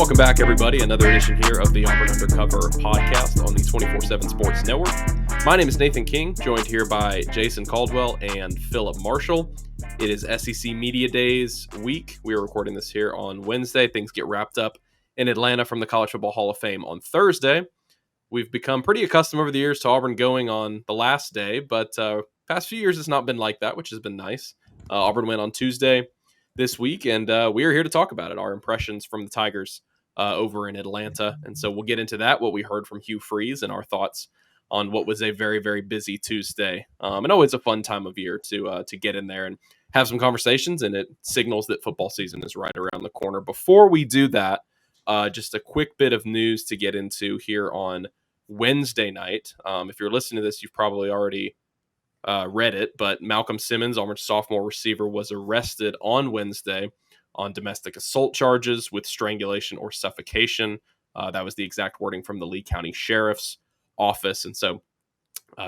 Welcome back, everybody. Another edition here of the Auburn Undercover podcast on the 24/7 Sports Network. My name is Nathan King, joined here by Jason Caldwell and Phillip Marshall. It is SEC Media Days week. We are recording this here on Wednesday. Things get wrapped up in Atlanta from the College Football Hall of Fame on Thursday. We've become pretty accustomed over the years to Auburn going on the last day, but past few years it's not been like that, which has been nice. Auburn went on Tuesday this week, and we are here to talk about it, our impressions from the Tigers over in Atlanta. And so we'll get into that, what we heard from Hugh Freeze, and our thoughts on what was a very, very busy Tuesday. And always a fun time of year to get in there and have some conversations, and it signals that football season is right around the corner. Before we do that, just a quick bit of news to get into here on Wednesday night. If you're listening to this, you've probably already read it, but Malcolm Simmons, Auburn's sophomore receiver, was arrested on Wednesday on domestic assault charges with strangulation or suffocation. That was the exact wording from the Lee County Sheriff's Office. And so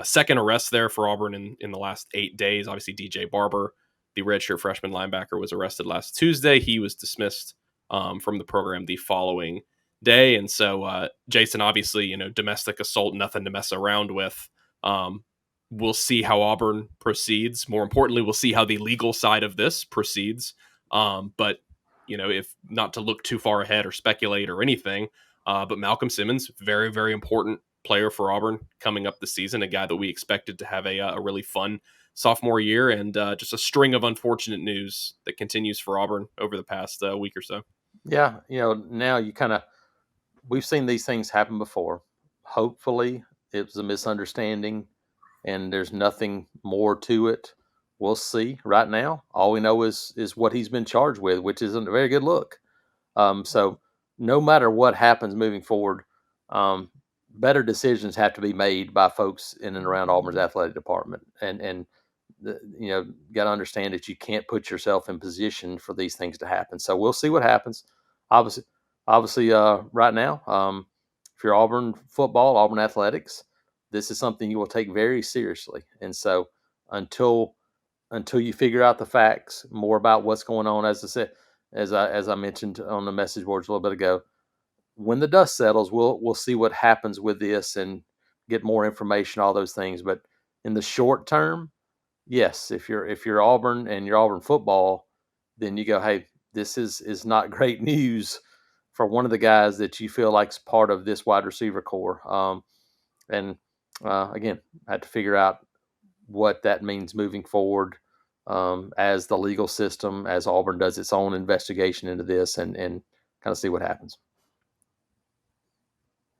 second arrest there for Auburn in the last 8 days. Obviously, DJ Barber, the redshirt freshman linebacker, was arrested last Tuesday. He was dismissed from the program the following day. And so, Jason, obviously, domestic assault, nothing to mess around with. We'll see how Auburn proceeds. More importantly, we'll see how the legal side of this proceeds. But, if not to look too far ahead or speculate or anything, but Malcolm Simmons, very, very important player for Auburn coming up this season, a guy that we expected to have a really fun sophomore year, and just a string of unfortunate news that continues for Auburn over the past week or so. Yeah, now we've seen these things happen before. Hopefully it was a misunderstanding and there's nothing more to it. We'll see. Right now, all we know is what he's been charged with, which isn't a very good look. So no matter what happens moving forward, better decisions have to be made by folks in and around Auburn's athletic department. And got to understand that you can't put yourself in position for these things to happen. So we'll see what happens. Obviously, right now, if you're Auburn football, Auburn athletics, this is something you will take very seriously. And so until you figure out the facts, more about what's going on, as I mentioned on the message boards a little bit ago, when the dust settles, we'll see what happens with this and get more information, all those things. But in the short term, yes, if you're Auburn and you're Auburn football, then you go, hey, this is not great news for one of the guys that you feel like's part of this wide receiver core. Again, I had to figure out what that means moving forward as the legal system, as Auburn does its own investigation into this and kind of see what happens.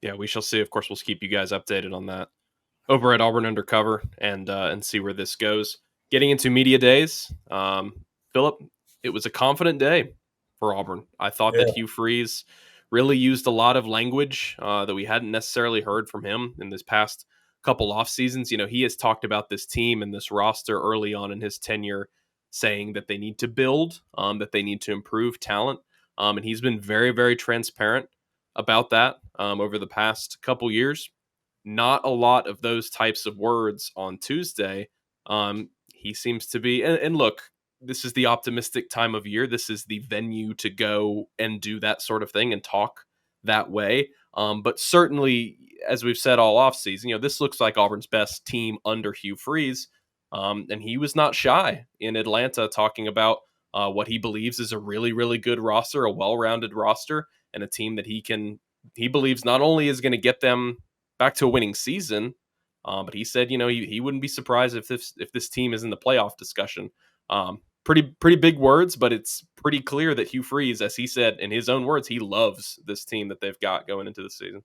Yeah, we shall see. Of course, we'll keep you guys updated on that over at Auburn Undercover and see where this goes. Getting into media days, Phillip, it was a confident day for Auburn. I thought that Hugh Freeze really used a lot of language that we hadn't necessarily heard from him in this past couple off seasons. He has talked about this team and this roster early on in his tenure, saying that they need to build, that they need to improve talent. And he's been very, very transparent about that over the past couple years. Not a lot of those types of words on Tuesday. He seems to be, and look, this is the optimistic time of year. This is the venue to go and do that sort of thing and talk that way. But certainly, as we've said all offseason, this looks like Auburn's best team under Hugh Freeze. And he was not shy in Atlanta talking about what he believes is a really, really good roster, a well-rounded roster, and a team that he believes not only is going to get them back to a winning season, but he said, he wouldn't be surprised if this team is in the playoff discussion. Pretty big words, but it's pretty clear that Hugh Freeze, as he said in his own words, he loves this team that they've got going into the season.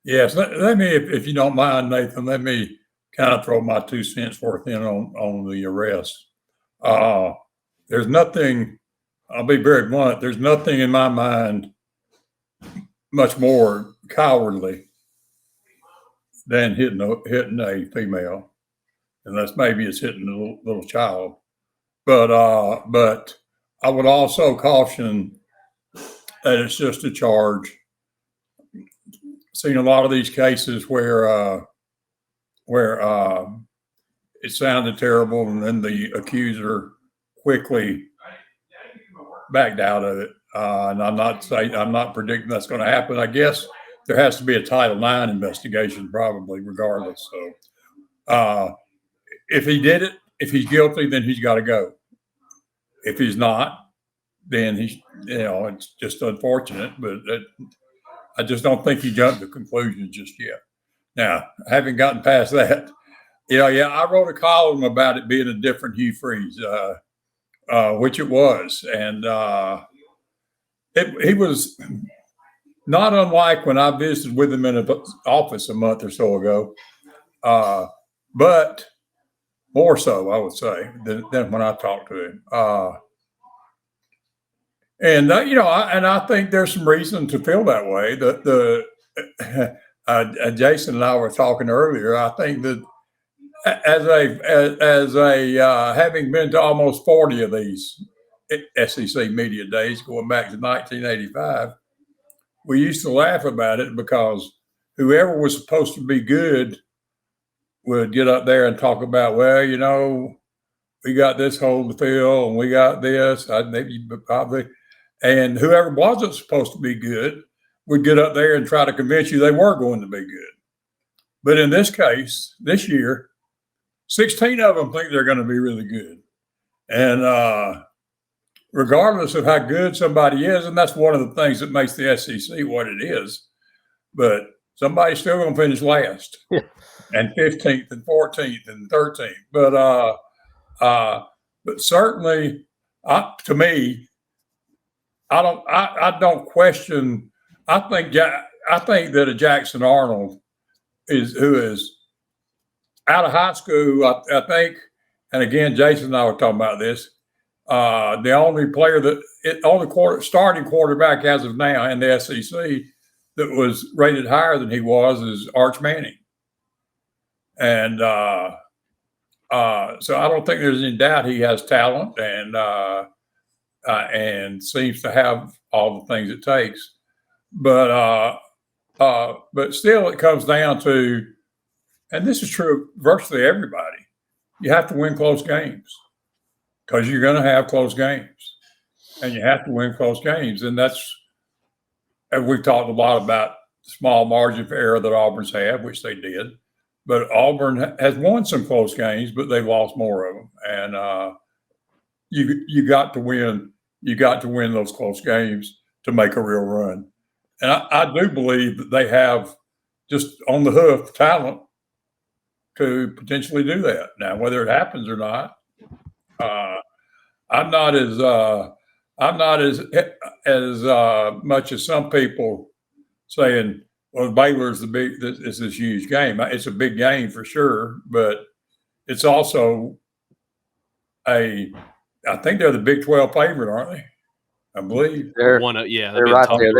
Yes, let me, if you don't mind, Nathan, let me kind of throw my 2 cents worth in on the arrest. There's nothing, I'll be very blunt, there's nothing in my mind much more cowardly than hitting a female, unless maybe it's hitting a little child. But I would also caution that it's just a charge. Seen a lot of these cases where it sounded terrible and then the accuser quickly backed out of it. And I'm not predicting that's going to happen. I guess there has to be a Title IX investigation, probably, regardless. So if he did it, if he's guilty, then he's got to go. If he's not, then it's just unfortunate. But I just don't think he jumped to conclusions just yet. Now, having gotten past that, I wrote a column about it being a different Hugh Freeze, which it was. And he was not unlike when I visited with him in an office a month or so ago, but more so, I would say, than when I talked to him. And I think there's some reason to feel that way. Jason and I were talking earlier. I think that as a having been to almost 40 of these SEC media days going back to 1985, we used to laugh about it because whoever was supposed to be good would get up there and talk about, well, we got this hole to fill and we got this. And whoever wasn't supposed to be good would get up there and try to convince you they were going to be good. But in this case, this year, 16 of them think they're going to be really good. And regardless of how good somebody is, and that's one of the things that makes the SEC what it is, but somebody's still going to finish last and 15th and 14th and 13th. But certainly, to me, I don't question. I think that a Jackson Arnold who is out of high school. I think, and again, Jason and I were talking about this. The only starting quarterback as of now in the SEC that was rated higher than he was is Arch Manning, and so I don't think there's any doubt he has talent and seems to have all the things it takes. But still, it comes down to, and this is true of virtually everybody, you have to win close games because you're going to have close games, and you have to win close games. And we've talked a lot about the small margin for error that Auburn's had, which they did. But Auburn has won some close games, but they've lost more of them. And you got to win. You got to win those close games to make a real run. And I do believe that they have just on the hoof talent to potentially do that. Now, whether it happens or not, I'm not as much as some people saying, well, Baylor's it's this huge game. It's a big game for sure, but it's also I think they're the Big 12 favorite, aren't they? I believe they're right there.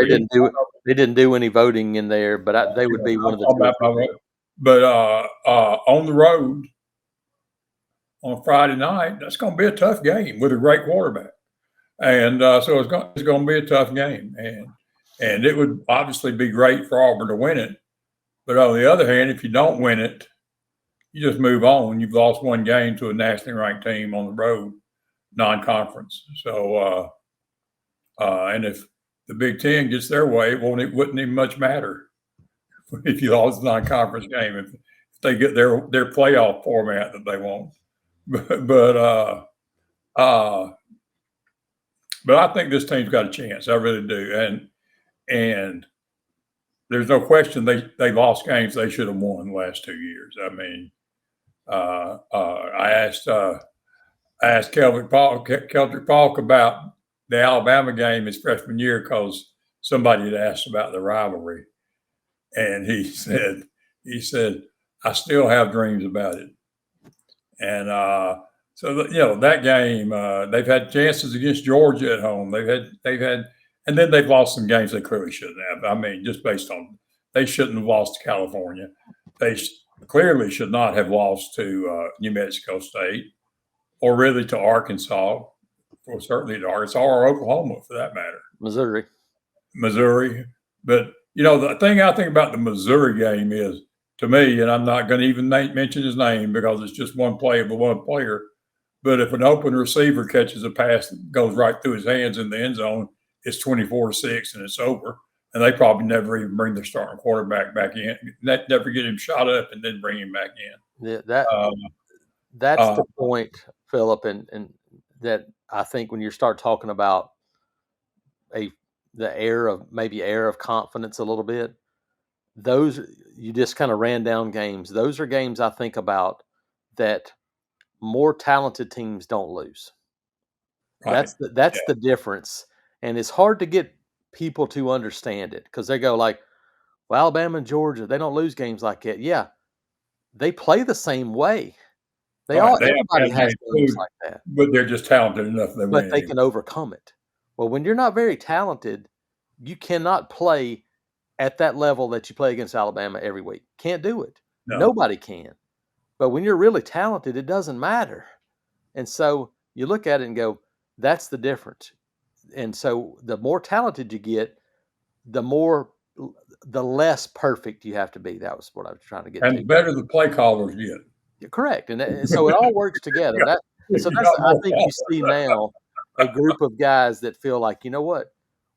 They didn't do any voting in there, but they would be one of the two. But on the road on Friday night, that's going to be a tough game with a great quarterback, and so it's going to be a tough game, and it would obviously be great for Auburn to win it. But on the other hand, if you don't win it, you just move on. You've lost one game to a nationally ranked team on the road, non-conference. So, and if the Big Ten gets their way, it wouldn't even much matter if you lost a non-conference game if they get their playoff format that they want. But I think this team's got a chance. I really do. And there's no question they lost games they should have won the last 2 years. I mean, I asked Keldric Faulk about the Alabama game his freshman year because somebody had asked about the rivalry, and he said, I still have dreams about it. And so that game, they've had chances against Georgia at home. They've had, and then they've lost some games they clearly shouldn't have. I mean, just based on they shouldn't have lost to California. They clearly should not have lost to New Mexico State, or really to Arkansas, or certainly to Arkansas or Oklahoma for that matter. Missouri. But, the thing I think about the Missouri game is, to me, and I'm not going to even mention his name because it's just one play of one player, but if an open receiver catches a pass that goes right through his hands in the end zone, it's 24-6 and it's over. And they probably never even bring their starting quarterback back in. Never get him shot up and then bring him back in. Yeah, that's the point, Philip, and that I think when you start talking about the air of confidence a little bit, those you just kind of ran down games. Those are games I think about that more talented teams don't lose. Right. That's the difference, and it's hard to get people to understand it because they go like, "Well, Alabama and Georgia, they don't lose games like that." Yeah, they play the same way. Everybody has games like that, but they're just talented enough that but they can overcome it. Well, when you're not very talented, you cannot play at that level that you play against Alabama every week. Can't do it. No. Nobody can. But when you're really talented, it doesn't matter. And so you look at it and go, that's the difference. And so the more talented you get, the less perfect you have to be. That was what I was trying to get to. And the better the play callers get. You're correct. And so it all works together. I think you see now a group of guys that feel like, you know what?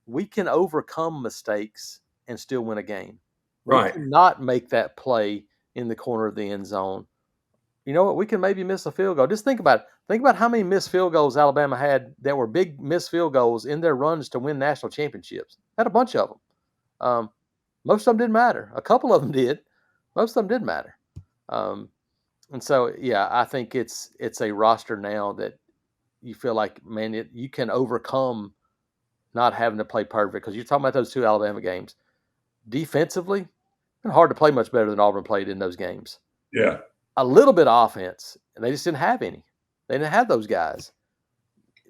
We can overcome mistakes and still win a game. Right. We cannot make that play in the corner of the end zone. You know what? We can maybe miss a field goal. Just think about it. Think about how many missed field goals Alabama had that were big missed field goals in their runs to win national championships. Had a bunch of them. Most of them didn't matter. A couple of them did. Most of them did matter. And so, yeah, I think it's a roster now that you feel like, man, you can overcome not having to play perfect because you're talking about those two Alabama games. Defensively, it's been hard to play much better than Auburn played in those games. Yeah. A little bit of offense, and they just didn't have any. They didn't have those guys.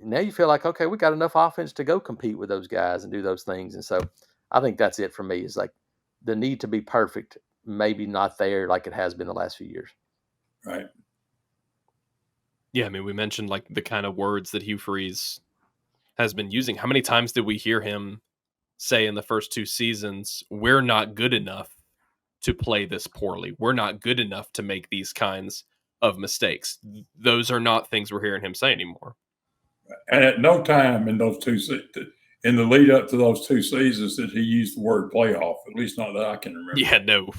Now you feel like, okay, we got enough offense to go compete with those guys and do those things. And so I think that's it for me is like the need to be perfect, maybe not there like it has been the last few years. Right. Yeah, I mean, we mentioned like the kind of words that Hugh Freeze has been using. How many times did we hear him say in the first two seasons, we're not good enough to play this poorly. We're not good enough to make these kinds of mistakes. Those are not things we're hearing him say anymore. And at no time in in the lead up to those two seasons did he use the word playoff, at least not that I can remember. Yeah, no.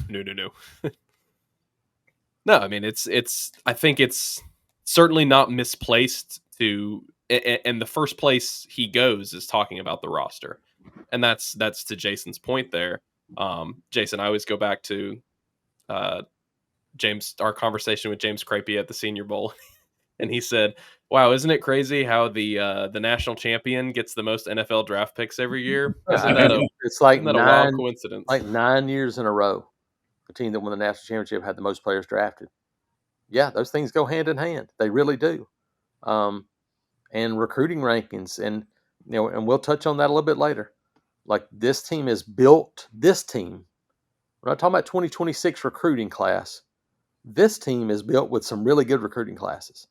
No, I mean, I think it's certainly not misplaced to, and the first place he goes is talking about the roster. And that's to Jason's point there. Jason, I always go back to James, our conversation with James Crapey at the Senior Bowl. And he said, wow, isn't it crazy how the national champion gets the most NFL draft picks every year? Isn't that a wild coincidence? Like 9 years in a row, the team that won the national championship had the most players drafted. Yeah, those things go hand in hand. They really do. And recruiting rankings, and and we'll touch on that a little bit later. Like this team is built. This team, we're not talking about 2026 recruiting class. This team is built with some really good recruiting classes.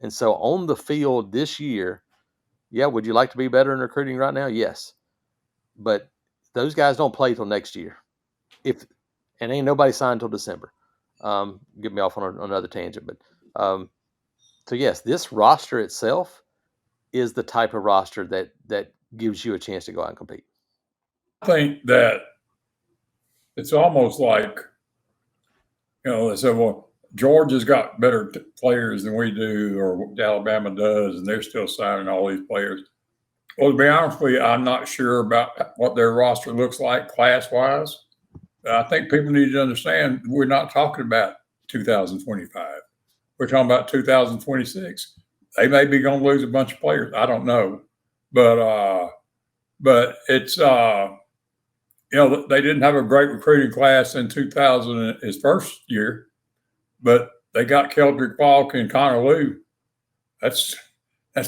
And so on the field this year, yeah, would you like to be better in recruiting right now? Yes. But those guys don't play till next year. And ain't nobody signed till December. Get me off on another tangent. But so yes, this roster itself is the type of roster that gives you a chance to go out and compete. I think that it's almost like, they say, well, Georgia's got better players than we do, or Alabama does, and they're still signing all these players. Well, to be honest with you, I'm not sure about what their roster looks like class-wise. I think people need to understand we're not talking about 2025. We're talking about 2026. They may be going to lose a bunch of players. I don't know. But it's, they didn't have a great recruiting class in 2000, his first year, but they got Keldric Faulk and Connor Lew. That's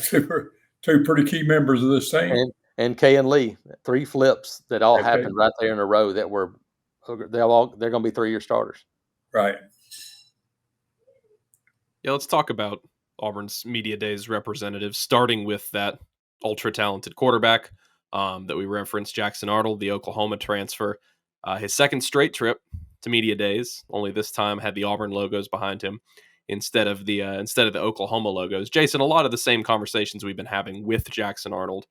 two pretty key members of this team. And Kay and Lee, 3 flips that all happened right there in a row that were they're going to be 3-year starters. Right. Yeah, let's talk about Auburn's media days representatives, starting with that ultra talented quarterback that we referenced, Jackson Arnold, the Oklahoma transfer. His second straight trip to media days, only this time had the Auburn logos behind him instead of the Oklahoma logos. Jason, a lot of the same conversations we've been having with Jackson Arnold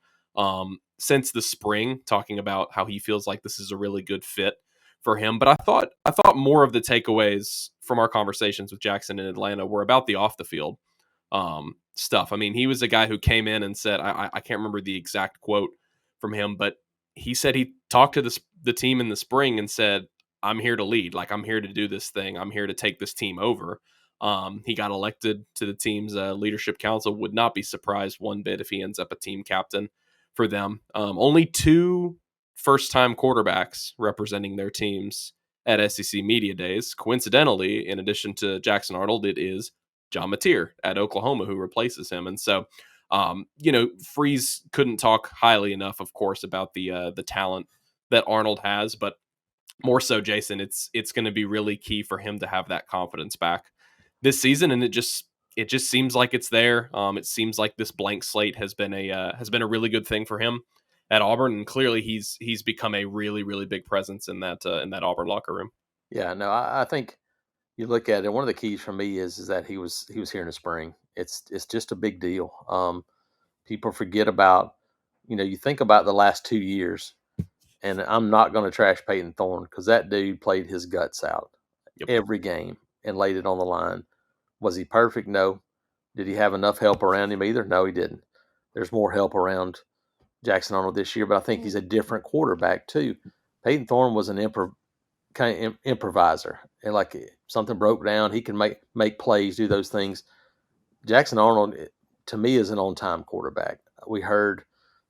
since the spring, talking about how he feels like this is a really good fit for him. But I thought more of the takeaways from our conversations with Jackson in Atlanta were about the off the field stuff. I mean, he was a guy who came in and said, I can't remember the exact quote from him, but he said he talked to the team in the spring and said, I'm here to lead. Like, I'm here to do this thing. I'm here to take this team over. He got elected to the team's leadership council. Would not be surprised one bit if he ends up a team captain for them. Only 2 first-time quarterbacks representing their teams at SEC Media Days. Coincidentally, in addition to Jackson Arnold, it is John Mateer at Oklahoma who replaces him. And so, Freeze couldn't talk highly enough, of course, about the talent that Arnold has, but more so, Jason, it's going to be really key for him to have that confidence back this season, and it just seems like it's there. It seems like this blank slate has been a really good thing for him at Auburn, and clearly he's become a really, really big presence in that Auburn locker room. Yeah, no, I think you look at it. One of the keys for me is that he was here in the spring. It's just a big deal. People forget about, you think about the last 2 years. And I'm not going to trash Peyton Thorne because that dude played his guts out every game and laid it on the line. Was he perfect? No. Did he have enough help around him either? No, he didn't. There's more help around Jackson Arnold this year, but I think he's a different quarterback too. Peyton Thorne was an improviser, and like something broke down, he can make plays, do those things. Jackson Arnold, to me, is an on-time quarterback. We heard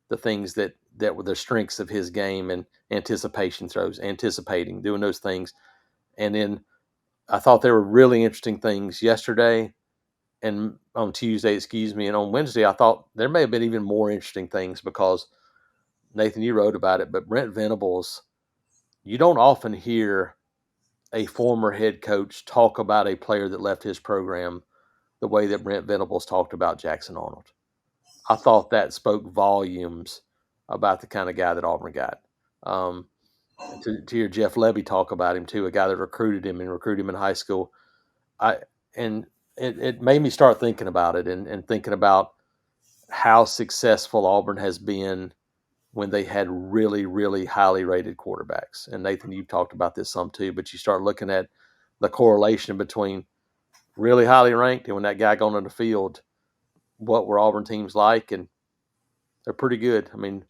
the things that were the strengths of his game and anticipation throws, anticipating, doing those things. And then I thought there were really interesting things yesterday and on Tuesday, and on Wednesday, I thought there may have been even more interesting things because, Nathan, you wrote about it, but Brent Venables, you don't often hear a former head coach talk about a player that left his program the way that Brent Venables talked about Jackson Arnold. I thought that spoke volumes about the kind of guy that Auburn got. To hear Jeff Levy talk about him too, a guy that recruited him in high school. It made me start thinking about it and thinking about how successful Auburn has been when they had really, really highly rated quarterbacks. And Nathan, you've talked about this some too, but you start looking at the correlation between really highly ranked and when that guy got on the field, what were Auburn teams like? And they're pretty good. I mean,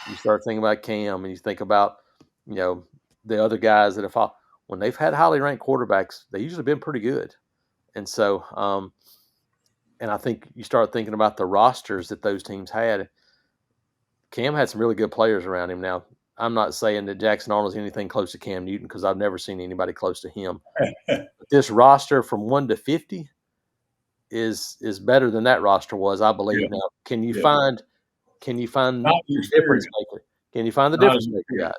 you start thinking about Cam and you think about, the other guys that have, when they've had highly ranked quarterbacks, they usually been pretty good. And so, and I think you start thinking about the rosters that those teams had. Cam had some really good players around him. Now, I'm not saying that Jackson Arnold is anything close to Cam Newton because I've never seen anybody close to him. But this roster from 1 to 50 is better than that roster was, I believe. Yeah. Now, can you find the difference maker? Can you find the difference maker guys?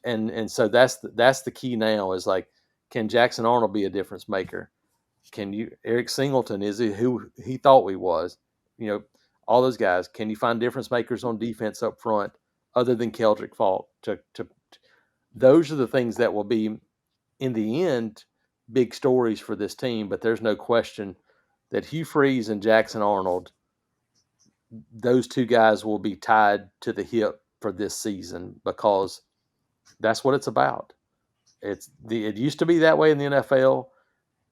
And so that's the key now is like, can Jackson Arnold be a difference maker? Can Eric Singleton, is he who he thought he was? All those guys. Can you find difference makers on defense up front other than Keldric Faulk? Those are the things that will be, in the end, big stories for this team. But there's no question that Hugh Freeze and Jackson Arnold, those two guys will be tied to the hip for this season because that's what it's about. It used to be that way in the NFL,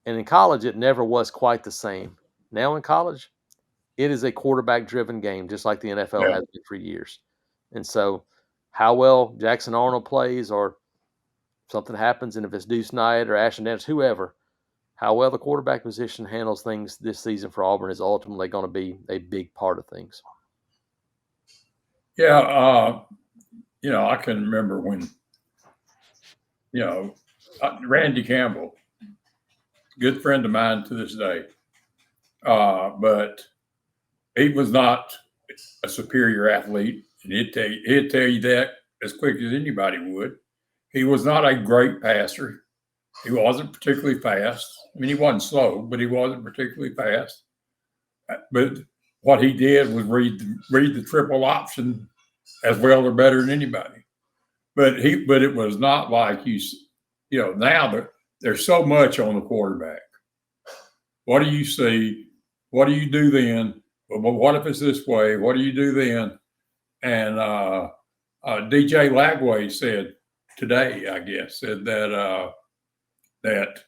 and in college it never was quite the same. Now in college, it is a quarterback-driven game, just like the NFL has been for years. And so, how well Jackson Arnold plays, or something happens, and if it's Deuce Knight or Ashton Dance, whoever, how well the quarterback position handles things this season for Auburn is ultimately going to be a big part of things. Yeah, I can remember when, Randy Campbell, good friend of mine to this day, but he was not a superior athlete, and he'd tell you that as quick as anybody would. He was not a great passer. He wasn't particularly fast. I mean, he wasn't slow, but he wasn't particularly fast. But what he did was read the triple option as well or better than anybody. But it was not like now there's so much on the quarterback. What do you see? What do you do then? Well, what if it's this way? What do you do then? And DJ Lagway said today, I guess, said that that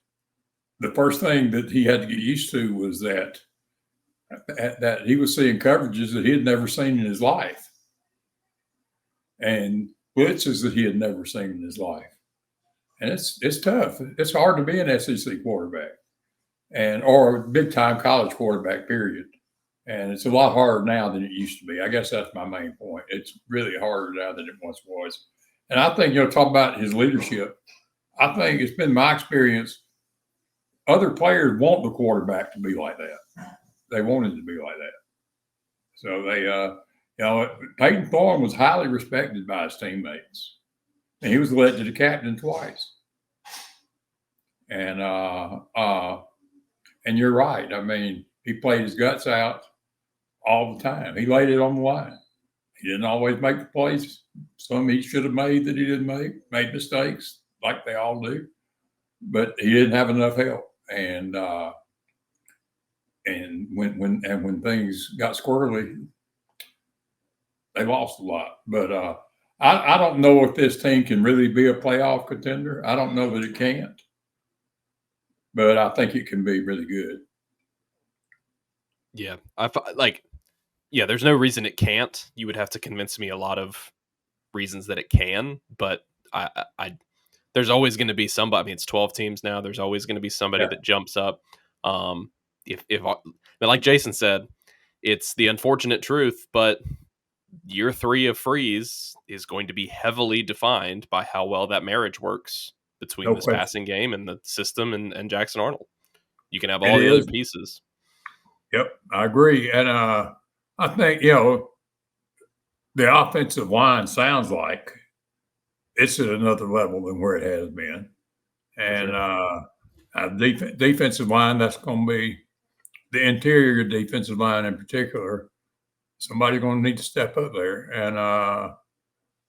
the first thing that he had to get used to was that he was seeing coverages that he had never seen in his life, and blitzes that he had never seen in his life. And it's tough. It's hard to be an SEC quarterback or a big time college quarterback, period. And it's a lot harder now than it used to be. I guess that's my main point. It's really harder now than it once was. And I think, talk about his leadership. I think it's been my experience. Other players want the quarterback to be like that. They want him to be like that. So they, Peyton Thorne was highly respected by his teammates. And he was elected a captain twice. And you're right. I mean, he played his guts out all the time. He laid it on the line. He didn't always make the plays. Some he should have made that he didn't make. Made mistakes like they all do. But he didn't have enough help. And when things got squirrely, they lost a lot. But I don't know if this team can really be a playoff contender. I don't know that it can't. But I think it can be really good. Yeah. There's no reason it can't. You would have to convince me a lot of reasons that it can, but I there's always going to be somebody. I mean, it's 12 teams now. There's always going to be somebody that jumps up. But like Jason said, it's the unfortunate truth, but year 3 of Freeze is going to be heavily defined by how well that marriage works between this passing game and the system and Jackson Arnold. You can have all the other pieces. Yep, I agree. And I think, the offensive line sounds like it's at another level than where it has been. And defensive line, that's going to be the interior defensive line in particular. Somebody's going to need to step up there. And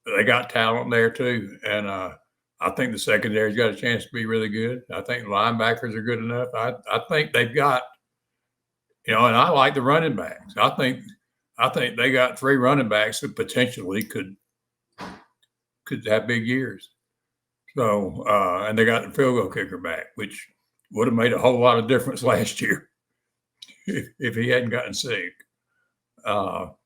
they got talent there too. And I think the secondary's got a chance to be really good. I think linebackers are good enough. I think they've got, and I like the running backs. I think they got 3 running backs that potentially could have big years. So, and they got the field goal kicker back, which would have made a whole lot of difference last year if he hadn't gotten sick. But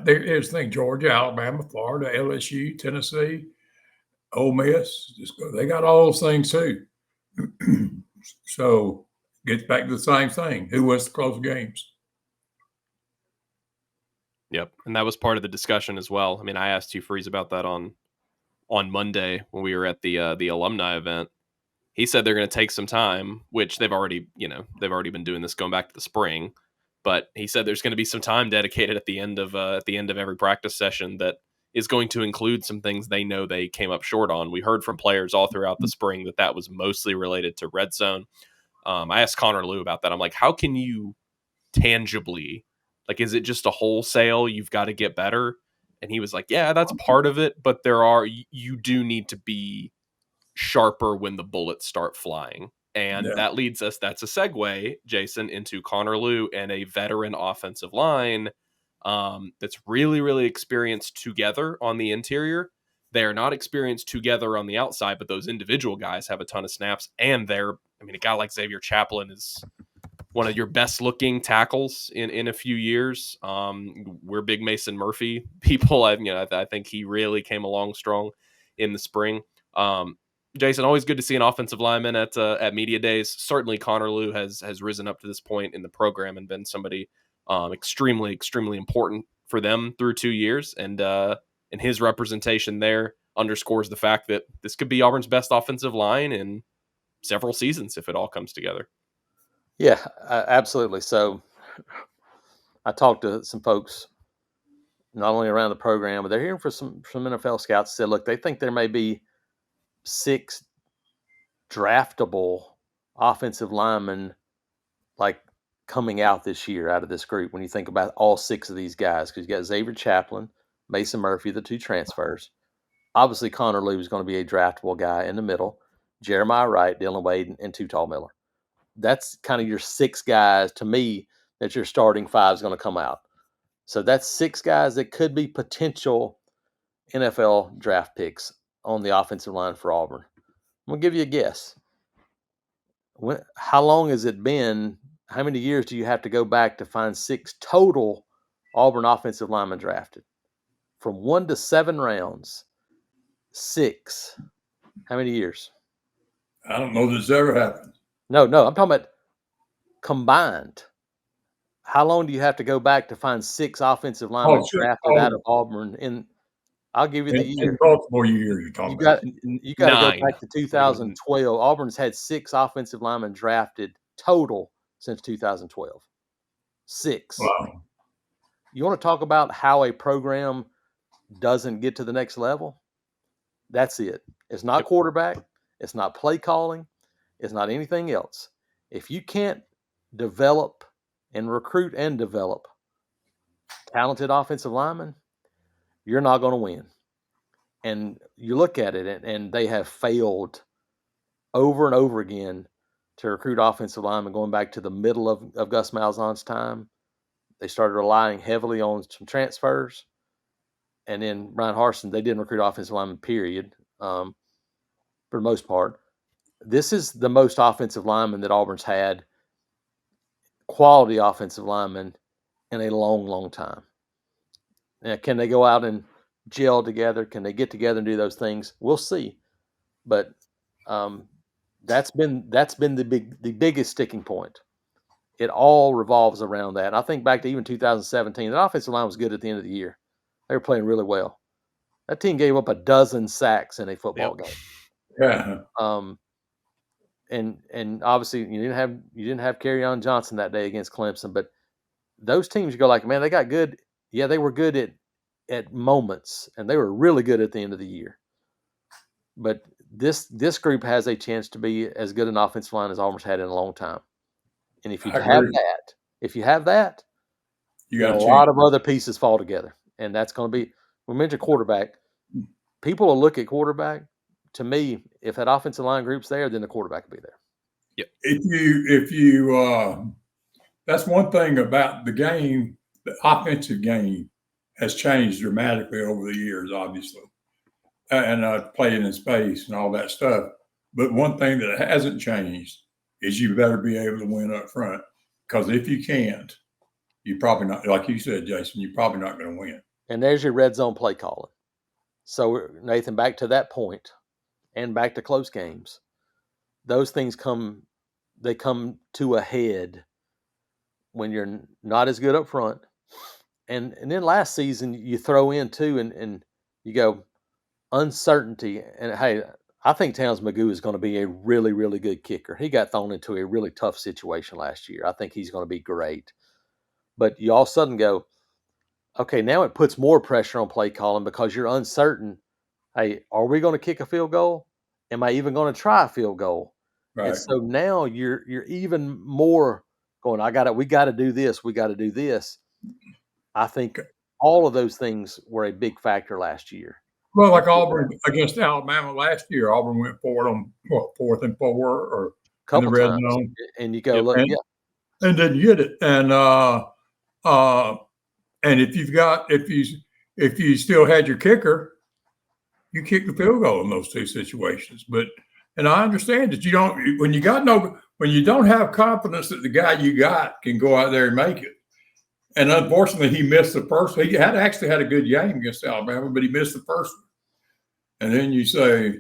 here's the thing: Georgia, Alabama, Florida, LSU, Tennessee, Ole Miss. They got all those things too. So gets back to the same thing. Who wins the close games? Yep. And that was part of the discussion as well. I mean, I asked Hugh Freeze about that on Monday when we were at the alumni event. He said they're going to take some time, which they've already been doing this going back to the spring. But he said there's going to be some time dedicated at the end of every practice session that is going to include some things they know they came up short on. We heard from players all throughout the spring that was mostly related to red zone. I asked Connor Lew about that. I'm like, how can you tangibly, like, is it just a wholesale, you've got to get better? And he was like, yeah, that's part of it, but you do need to be sharper when the bullets start flying. And that leads us, that's a segue, Jason, into Connor Lew and a veteran offensive line that's really, really experienced together on the interior. They are not experienced together on the outside, but those individual guys have a ton of snaps. And a guy like Xavier Chaplin is one of your best looking tackles in a few years. We're big Mason Murphy people. I think he really came along strong in the spring. Jason, always good to see an offensive lineman at media days. Certainly Connor Lew has risen up to this point in the program and been somebody extremely, extremely important for them through 2 years. And his representation there underscores the fact that this could be Auburn's best offensive line in several seasons if it all comes together. Yeah, absolutely. So I talked to some folks not only around the program, but they're hearing from some NFL scouts that said, look, they think there may be 6 draftable offensive linemen like coming out this year out of this group when you think about all 6 of these guys, because you got Xavier Chaplin, Mason Murphy, the 2 transfers. Obviously, Connor Lew is going to be a draftable guy in the middle. Jeremiah Wright, Dylan Wade, and Tall Miller. That's kind of your 6 guys, to me, that your starting five is going to come out. So that's 6 guys that could be potential NFL draft picks on the offensive line for Auburn. I'm going to give you a guess. How long has it been? How many years do you have to go back to find 6 total Auburn offensive linemen drafted? From 1 to 7 rounds, 6. How many years? I don't know that it's ever happened. No, I'm talking about combined. How long do you have to go back to find 6 offensive linemen drafted out of Auburn? I'll give you the year. In multiple years, you're talking about. You got to go 9. back to 2012. Auburn's had 6 offensive linemen drafted total since 2012. 6. Wow. You want to talk about how a program doesn't get to the next level? That's it. It's not quarterback. It's not play calling. It's not anything else. If you can't develop and recruit and develop talented offensive linemen, you're not going to win. And you look at it, and they have failed over and over again to recruit offensive linemen going back to the middle of Gus Malzahn's time. They started relying heavily on some transfers. And then Brian Harsin, they didn't recruit offensive linemen, period, for the most part. This is the most offensive linemen that Auburn's had, quality offensive linemen, in a long, long time. Now, can they go out and gel together? Can they get together and do those things? We'll see. But that's been the biggest sticking point. It all revolves around that. And I think back to even 2017, the offensive line was good at the end of the year. They were playing really well. That team gave up 12 sacks in a football game. Yeah. And obviously you didn't have Kerryon Johnson that day against Clemson, but those teams, you go like, man, they got good. Yeah, they were good at moments, and they were really good at the end of the year. But this group has a chance to be as good an offensive line as Auburn's had in a long time. And if you have that, you got a lot of other pieces fall together. And that's going to be, we mentioned quarterback. People will look at quarterback. To me, if that offensive line group's there, then the quarterback will be there. Yep. If you that's one thing about the game. The offensive game has changed dramatically over the years, obviously, and playing in space and all that stuff. But one thing that hasn't changed is you better be able to win up front, because if you can't, you're probably not, like you said, Jason, you're probably not going to win. And there's your red zone play calling. So, Nathan, back to that point and back to close games, those things come to a head when you're not as good up front. And then last season you throw in too, and you go uncertainty. And hey, I think Towns Magoo is going to be a really, really good kicker. He got thrown into a really tough situation last year. I think he's going to be great. But you all of a sudden go, okay, now it puts more pressure on play calling because you're uncertain. Hey, are we going to kick a field goal? Am I even going to try a field goal? Right. And so now you're even more going, we got to do this. We got to do this. I think all of those things were a big factor last year. Well, like Auburn against Alabama last year, Auburn went forward on 4th and 4 or couple in the red times. zone, and you go, look, and didn't get it. And if you still had your kicker, you kick the field goal in those two situations. And I understand that when you don't have confidence that the guy you got can go out there and make it. And unfortunately, he missed the first. He actually had a good game against Alabama, but he missed the first one. And then you say,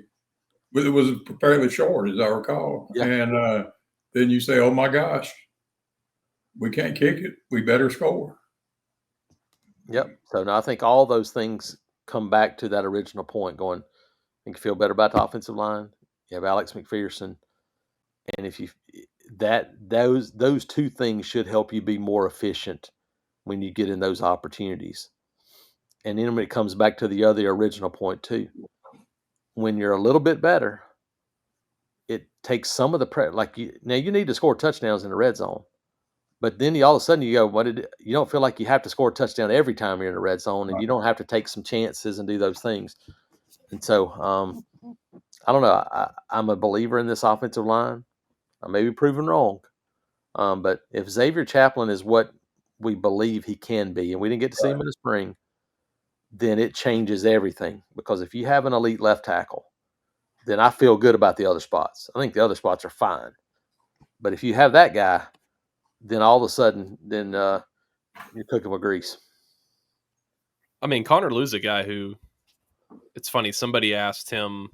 well, it was fairly short, as I recall. Yeah. And then you say, oh my gosh, we can't kick it. We better score. Yep. So now I think all those things come back to that original point going, you can feel better about the offensive line. You have Alex McPherson. And if those two things should help you be more efficient when you get in those opportunities. And then when it comes back to the other original point too, when you're a little bit better, it takes some of the pressure. Now you need to score touchdowns in the red zone, but then all of a sudden you go, you don't feel like you have to score a touchdown every time you're in the red zone, and you don't have to take some chances and do those things. And so I don't know. I'm a believer in this offensive line. I may be proven wrong, But if Xavier Chaplin is what we believe he can be, and we didn't get to see him in the spring, then it changes everything. Because if you have an elite left tackle, then I feel good about the other spots. I think the other spots are fine. But if you have that guy, then all of a sudden, then you're cooking with grease. I mean, Connor Lew's a guy who, it's funny, somebody asked him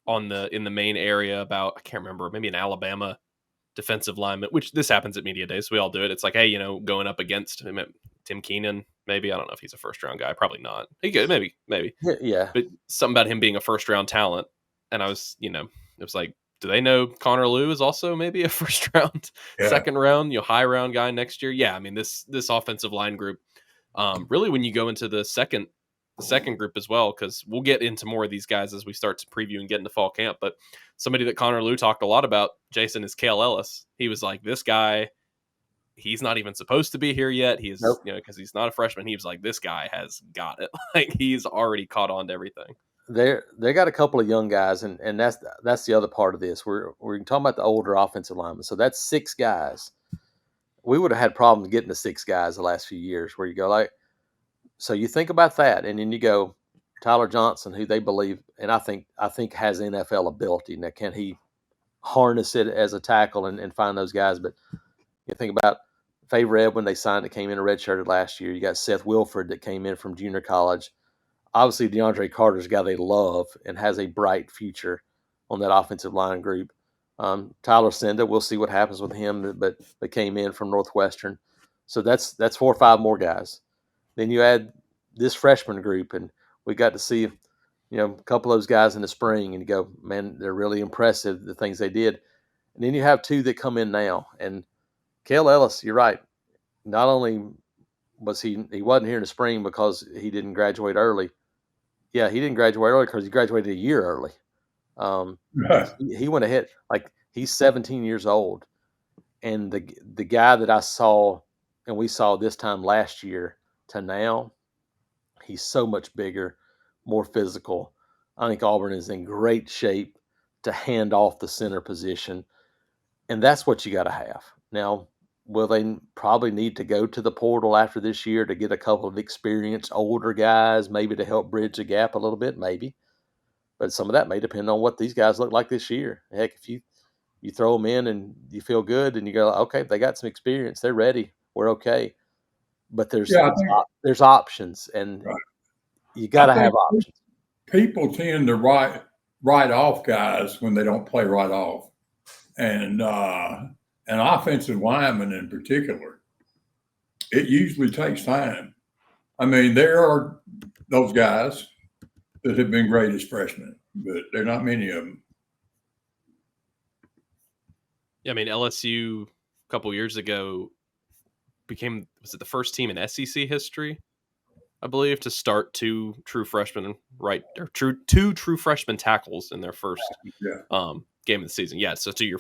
in the main area about, I can't remember, maybe an Alabama defensive lineman, which this happens at media days. We all do it. It's like, hey, going up against him, Tim Keenan, maybe. I don't know if he's a first round guy. Probably not. He could, maybe. Yeah. But something about him being a first round talent. And I was, it was like, do they know Connor Lew is also maybe a first round, second round, high round guy next year? Yeah. I mean, this offensive line group, really, when you go into the second group as well, because we'll get into more of these guys as we start to preview and get into fall camp. But somebody that Connor Lew talked a lot about, Jason, is Cale Ellis. He was like, this guy, he's not even supposed to be here yet. He's, because he's not a freshman. He was like, this guy has got it. Like, he's already caught on to everything. They got a couple of young guys, and that's the other part of this. We're talking about the older offensive linemen. So that's 6 guys. We would have had problems getting to 6 guys the last few years, where you go like, so you think about that, and then you go Tyler Johnson, who they believe, and I think has NFL ability. Now, can he harness it as a tackle and find those guys? But you think about Favre Ed, when they signed, that came in a redshirted last year. You got Seth Wilford that came in from junior college. Obviously, DeAndre Carter's a guy they love and has a bright future on that offensive line group. Tyler Senda, we'll see what happens with him, but they came in from Northwestern. So that's 4 or 5 more guys. Then you add this freshman group, and we got to see, a couple of those guys in the spring, and you go, man, they're really impressive, the things they did. And then you have 2 that come in now. And Cale Ellis, you're right. Not only was he wasn't here in the spring because he didn't graduate early. Yeah, he didn't graduate early because he graduated a year early. He went ahead, like, he's 17 years old. And the guy that I saw, and we saw this time last year to now, he's so much bigger, more physical. I think Auburn is in great shape to hand off the center position. And that's what you got to have. Now, will they probably need to go to the portal after this year to get a couple of experienced older guys, maybe to help bridge the gap a little bit? Maybe. But some of that may depend on what these guys look like this year. Heck, if you throw them in and you feel good and you go, okay, they got some experience, they're ready, we're okay. But there's options, and you got to have options. People tend to write off guys when they don't play right off. And offensive linemen in particular, it usually takes time. I mean, there are those guys that have been great as freshmen, but there are not many of them. Yeah, I mean, LSU a couple years ago was it the first team in SEC history, I believe, to start 2 true freshmen, two true freshman tackles in their first game of the season. Yeah. So to your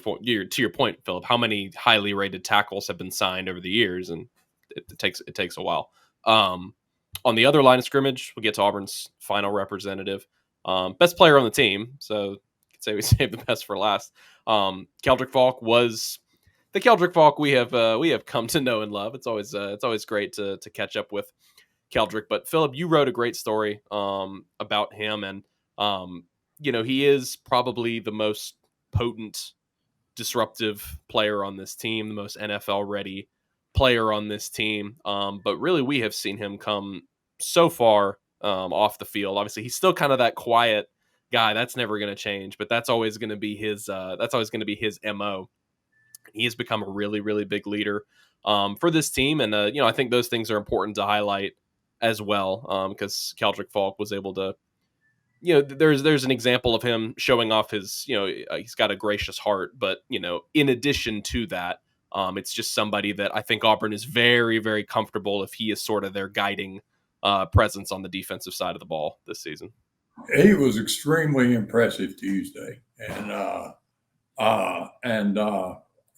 point, Philip, how many highly rated tackles have been signed over the years, and it takes a while. On the other line of scrimmage, we'll get to Auburn's final representative, best player on the team. So you could say we saved the best for last. Keldric Faulk was the Keldric Faulk we have come to know and love. It's always great to catch up with Keldric. But Philip, you wrote a great story about him, and he is probably the most potent, disruptive player on this team, the most NFL ready player on this team. But really, we have seen him come so far off the field. Obviously, he's still kind of that quiet guy. That's never going to change, but that's always going to be his. That's always going to be his MO. He has become a really, really big leader for this team, and I think those things are important to highlight as well, because Keldric Faulk was able to. There's an example of him showing off his. He's got a gracious heart, but in addition to that, it's just somebody that I think Auburn is very, very comfortable if he is sort of their guiding presence on the defensive side of the ball this season. He was extremely impressive Tuesday, and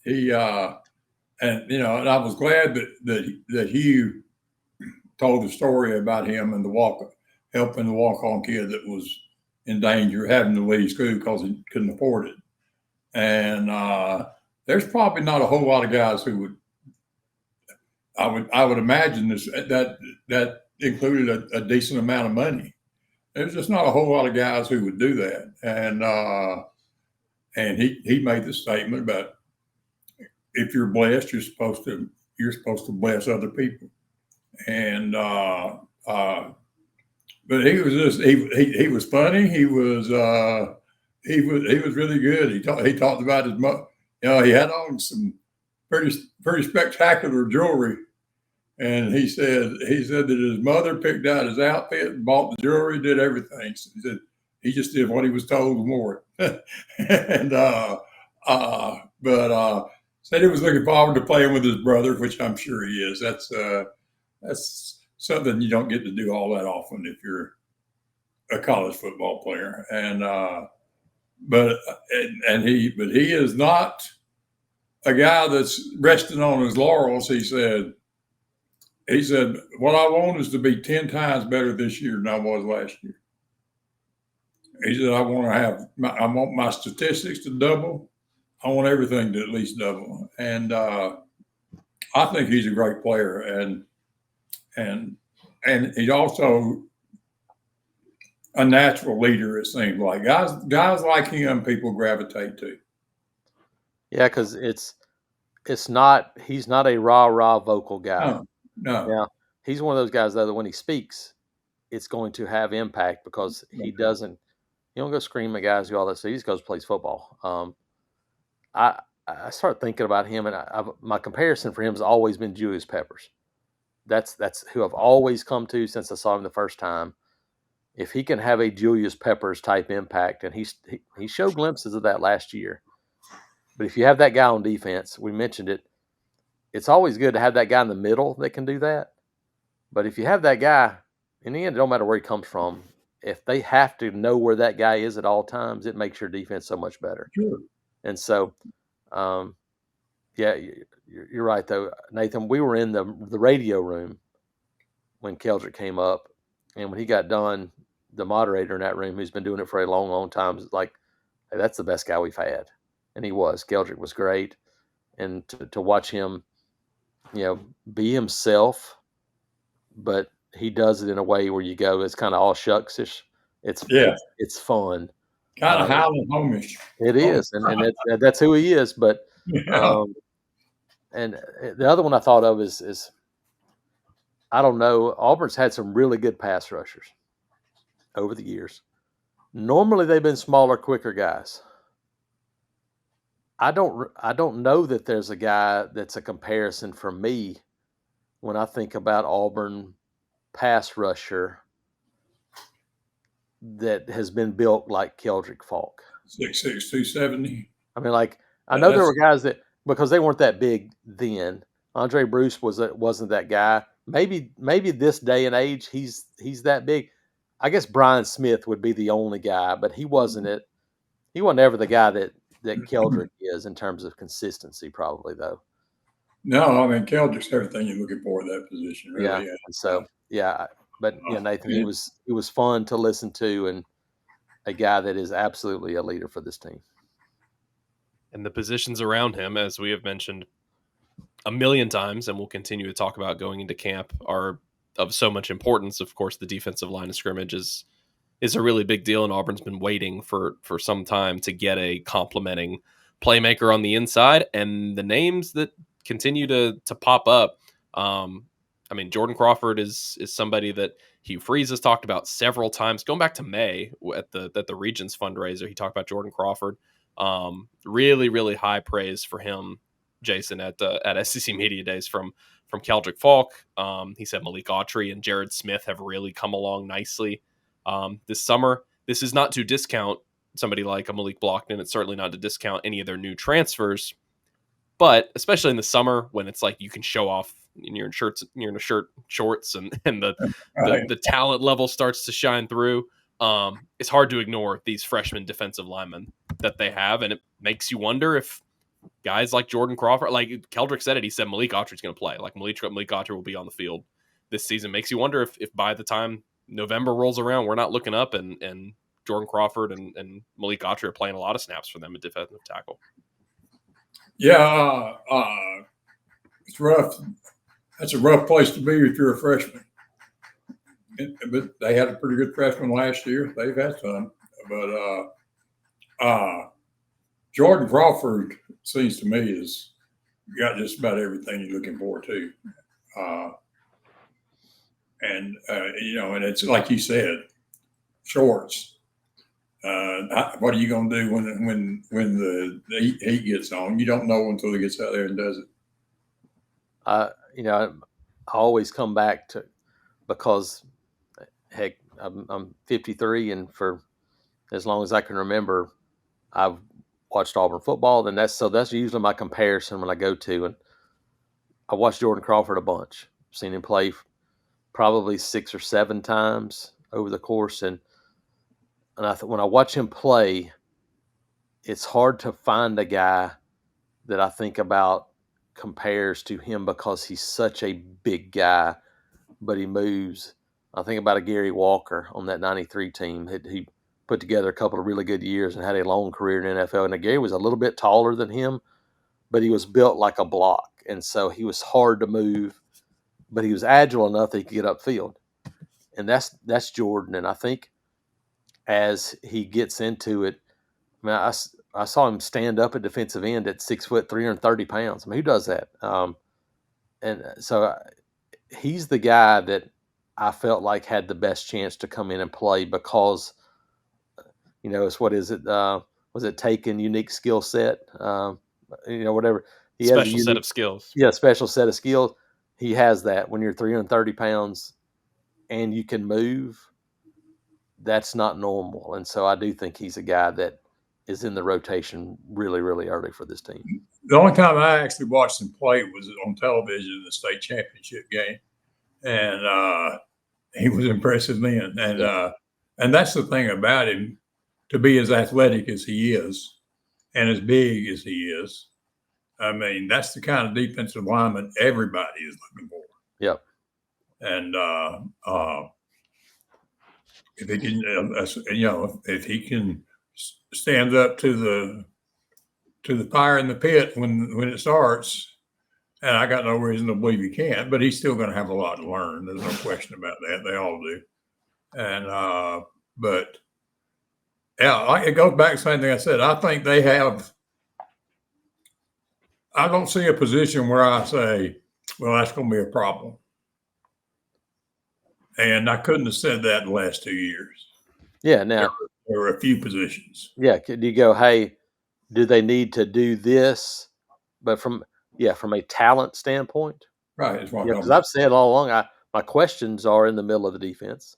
he and I was glad that Hugh told the story about him and helping the walk-on kid that was in danger, having to leave school because he couldn't afford it. And there's probably not a whole lot of guys who would. I would imagine that included a decent amount of money. There's just not a whole lot of guys who would do that, and he made the statement about if you're blessed, you're supposed to bless other people, and but he was just he was funny. He was really good. He talked about his mother. He had on some pretty spectacular jewelry. And he said that his mother picked out his outfit, bought the jewelry, did everything. So he said he just did what he was told and more. And said he was looking forward to playing with his brother, which I'm sure he is. That's something you don't get to do all that often if you're a college football player. And but he is not a guy that's resting on his laurels. He said, what I want is to be 10 times better this year than I was last year. He said, I want my statistics to double. I want everything to at least double. And I think he's a great player. And he's also a natural leader, it seems like. Guys like him, people gravitate to. Yeah, because he's not a rah-rah vocal guy. No. Yeah, he's one of those guys, though, that when he speaks, it's going to have impact because he don't go scream at guys, do all that. So he just goes plays football. I start thinking about him, and my comparison for him has always been Julius Peppers. That's who I've always come to since I saw him the first time. If he can have a Julius Peppers type impact, and he showed glimpses of that last year. But if you have that guy on defense, we mentioned it, it's always good to have that guy in the middle that can do that. But if you have that guy, in the end, it don't matter where he comes from. If they have to know where that guy is at all times, it makes your defense so much better. Sure. And so, yeah, you're right, though, Nathan. We were in the radio room when Keldric came up, and when he got done, the moderator in that room, who's been doing it for a long, long time, is like, hey, that's the best guy we've had. And he was. Keldric was great. And to watch him, be himself, but he does it in a way where you go, it's kind of all shucks-ish. It's fun. Kind of Highland homish. It is, and that's who he is. But and the other one I thought of is I don't know. Auburn's had some really good pass rushers over the years. Normally, they've been smaller, quicker guys. I don't know that there's a guy that's a comparison for me when I think about Auburn pass rusher that has been built like Keldric Faulk. 6'6", 270. I mean, I know there were guys that, because they weren't that big then. Andre Bruce wasn't that guy. Maybe this day and age he's that big. I guess Brian Smith would be the only guy, but he wasn't it. He wasn't ever the guy that Keldric is in terms of consistency, probably, though. No, I mean, Keldric's everything you're looking for in that position, really. Yeah. And so, but Nathan, it was fun to listen to, and a guy that is absolutely a leader for this team. And the positions around him, as we have mentioned a million times, and we'll continue to talk about going into camp, are of so much importance. Of course, the defensive line of scrimmage is a really big deal, and Auburn's been waiting for some time to get a complementing playmaker on the inside. And the names that continue to pop up, I mean, Jordan Crawford is somebody that Hugh Freeze has talked about several times, going back to May at the Regents fundraiser. He talked about Jordan Crawford. Really, really high praise for him, Jason, at SEC Media Days from Keldric Faulk. He said Malik Autry and Jared Smith have really come along nicely this summer. This is not to discount somebody like a Malik Blockton. It's certainly not to discount any of their new transfers, but especially in the summer when it's like you can show off and you're in a shorts, and the talent level starts to shine through. It's hard to ignore these freshman defensive linemen that they have, and it makes you wonder if guys like Jordan Crawford, like Keldric said it, he said Malik Autry's going to play. Like Malik Autry will be on the field this season. Makes you wonder if by the time November rolls around, we're not looking up and Jordan Crawford and Malik Autry are playing a lot of snaps for them at defensive tackle. Yeah, it's rough. That's a rough place to be if you're a freshman. But they had a pretty good freshman last year. They've had some, but Jordan Crawford seems to me is got just about everything you're looking for too. And and it's like you said, shorts. What are you going to do when the heat gets on? You don't know until he gets out there and does it. I always come back to, because heck, I'm 53, and for as long as I can remember, I've watched Auburn football, and that's usually my comparison when I go to. And I watched Jordan Crawford a bunch. Seen him play probably 6 or 7 times over the course, and when I watch him play, it's hard to find a guy that I think about compares to him, because he's such a big guy, but he moves. I think about a Gary Walker on that 93 team. He put together a couple of really good years and had a long career in the NFL. And Gary was a little bit taller than him, but he was built like a block. And so he was hard to move, but he was agile enough that he could get upfield. And that's Jordan. And I think as he gets into it, I mean, I saw him stand up at defensive end at 6 foot, 330 pounds. I mean, who does that? And so he's the guy that I felt like had the best chance to come in and play, because, it's what is it? Was it taken unique skill set? Whatever. He has Special set of skills. Yeah, special set of skills. He has that. When you're 330 pounds and you can move, that's not normal. And so I do think he's a guy that is in the rotation really, really early for this team. The only time I actually watched him play was on television in the state championship game, and he was impressive then. And that's the thing about him, to be as athletic as he is and as big as he is. I mean, that's the kind of defensive lineman everybody is looking for. Yep. And if he can, if he can stand up to the fire in the pit when it starts, and I got no reason to believe he can't, but he's still going to have a lot to learn. There's no question about that. They all do. And but yeah, it goes back to the same thing I said. I think they have. I don't see a position where I say, well, that's going to be a problem. And I couldn't have said that in the last 2 years. Yeah, now there were a few positions. Yeah, could you go, hey, do they need to do this? But from a talent standpoint, right? Because I've said all along, my questions are in the middle of the defense,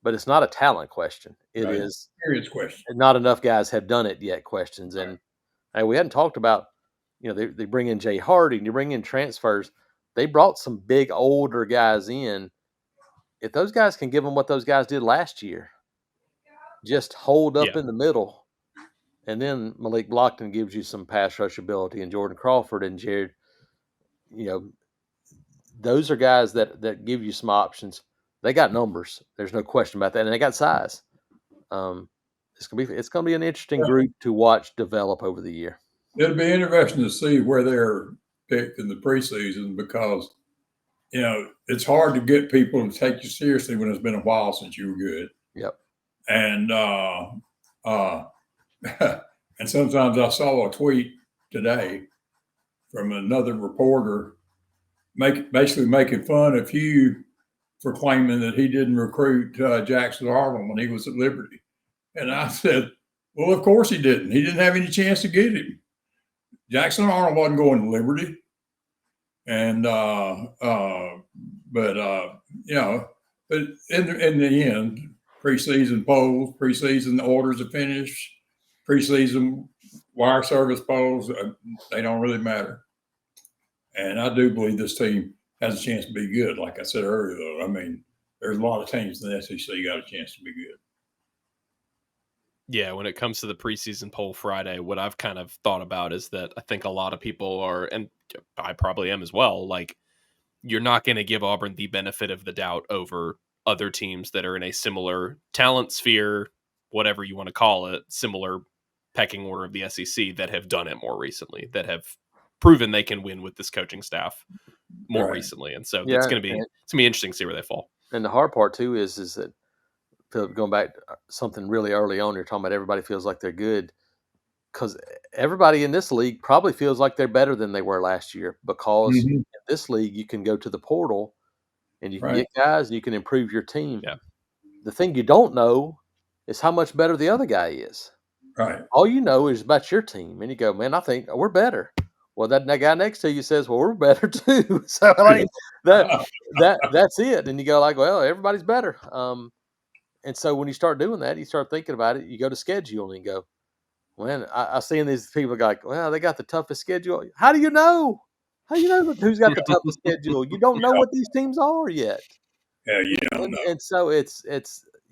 but it's not a talent question. It is serious question. Not enough guys have done it yet. Questions, and we hadn't talked about. They bring in Jay Harding, you bring in transfers. They brought some big older guys in. If those guys can give them what those guys did last year, just hold up in the middle, and then Malik Blockton gives you some pass rush ability, and Jordan Crawford and Jared, those are guys that give you some options. They got numbers. There's no question about that, and they got size. It's gonna be an interesting group to watch develop over the year. It'll be interesting to see where they're picked in the preseason, because it's hard to get people to take you seriously when it's been a while since you were good. Yep. And and sometimes I saw a tweet today from another reporter basically making fun of Hugh for claiming that he didn't recruit Jackson Arnold when he was at Liberty. And I said, well, of course he didn't. He didn't have any chance to get him. Jackson Arnold wasn't going to Liberty. And but in the end, preseason polls, preseason orders of finish, preseason wire service polls, they don't really matter. And I do believe this team has a chance to be good. Like I said earlier, though, I mean, there's a lot of teams in the SEC got a chance to be good. Yeah, when it comes to the preseason poll Friday, what I've kind of thought about is that I think a lot of people are, and I probably am as well, like, you're not going to give Auburn the benefit of the doubt over other teams that are in a similar talent sphere, whatever you want to call it, similar pecking order of the SEC, that have done it more recently, that have proven they can win with this coaching staff more Right. recently, and so Yeah, it's going to be interesting to see where they fall. And the hard part too is that, Philip, going back to something really early on, you're talking about everybody feels like they're good, because everybody in this league probably feels like they're better than they were last year, because Mhm. in this league you can go to the portal and you can Right. get guys and you can improve your team. Yeah. The thing you don't know is how much better the other guy is. Right. All you know is about your team, and you go, man, I think we're better. Well, that guy next to you says, well, we're better too. So like that's it. And you go like, well, everybody's better. And so when you start doing that, you start thinking about it. You go to schedule and you go, man, I seen these people go like, well, they got the toughest schedule. How do you know? How do you know who's got the toughest schedule? You don't know what these teams are yet. Yeah, you don't know. And so it's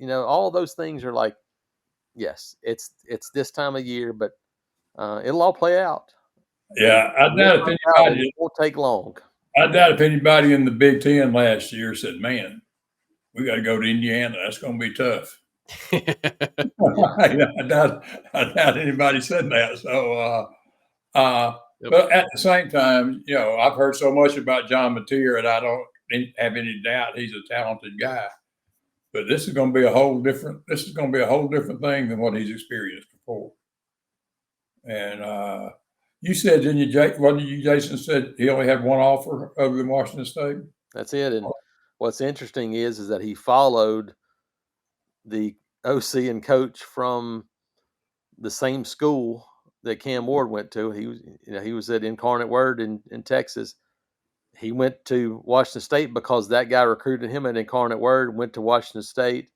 all those things are like, yes, it's this time of year, but it'll all play out. Yeah, I We'll doubt if find out, and anybody. it won't take long. I doubt if anybody in the Big Ten last year said, "Man, we got to go to Indiana. That's going to be tough." I doubt anybody said that. So, but at the same time, I've heard so much about John Mateer, and I don't have any doubt he's a talented guy. But this is going to be a whole different. This is going to be a whole different thing than what he's experienced before. And you said, didn't you, wasn't you, Jason, said he only had one offer other than Washington State? That's it. And what's interesting is that he followed the OC and coach from the same school that Cam Ward went to. He was at Incarnate Word in Texas. He went to Washington State because that guy recruited him at Incarnate Word, went to Washington State.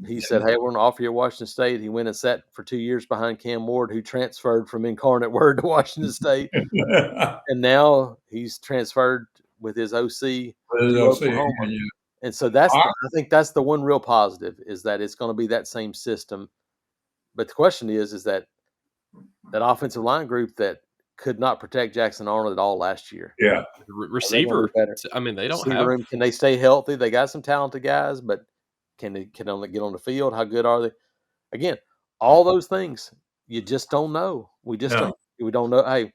He said, hey, we're going to offer you Washington State. He went and sat for 2 years behind Cam Ward, who transferred from Incarnate Word to Washington State. And now he's transferred with his OC to Oklahoma. And so I think that's the one real positive, is that it's going to be that same system. But the question is that offensive line group that could not protect Jackson Arnold at all last year. Yeah. Receiver. I mean, they don't have. Room. Can they stay healthy? They got some talented guys, but can they get on the field? How good are they? Again, all those things you just don't know. We don't know. Hey,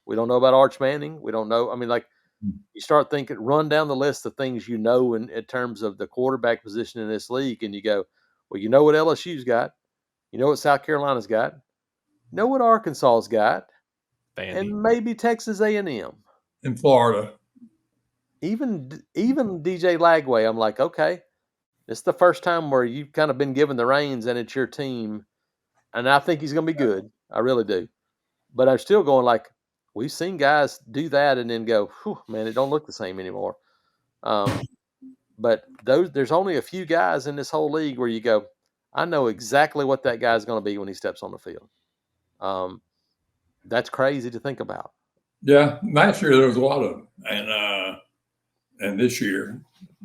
we don't know about Arch Manning. We don't know. I mean, like, you start thinking, run down the list of things in terms of the quarterback position in this league, and you go, well, you know what LSU's got, you know what South Carolina's got, you know what Arkansas's got, and maybe Texas A&M, in Florida, even DJ Lagway. I'm like, okay, it's the first time where you've kind of been given the reins and it's your team, and I think he's going to be good. I really do, but I'm still going like, we've seen guys do that and then go, whew, man, it don't look the same anymore. But there's only a few guys in this whole league where you go, I know exactly what that guy's going to be when he steps on the field. That's crazy to think about. Yeah, last year there was a lot of them, and this year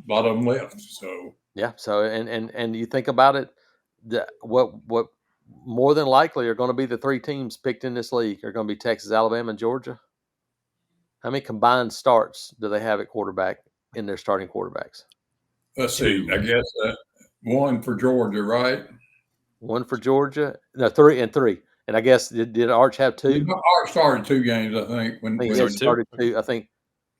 a lot of them left. So yeah, so and you think about it, what more than likely are going to be the three teams picked in this league are going to be Texas, Alabama, and Georgia. How many combined starts do they have at quarterback in their starting quarterbacks? Let's see. I guess one for Georgia, right? One for Georgia. No, three. And I guess did Arch have two? Arch started 2 games, I think. When he started two, I think.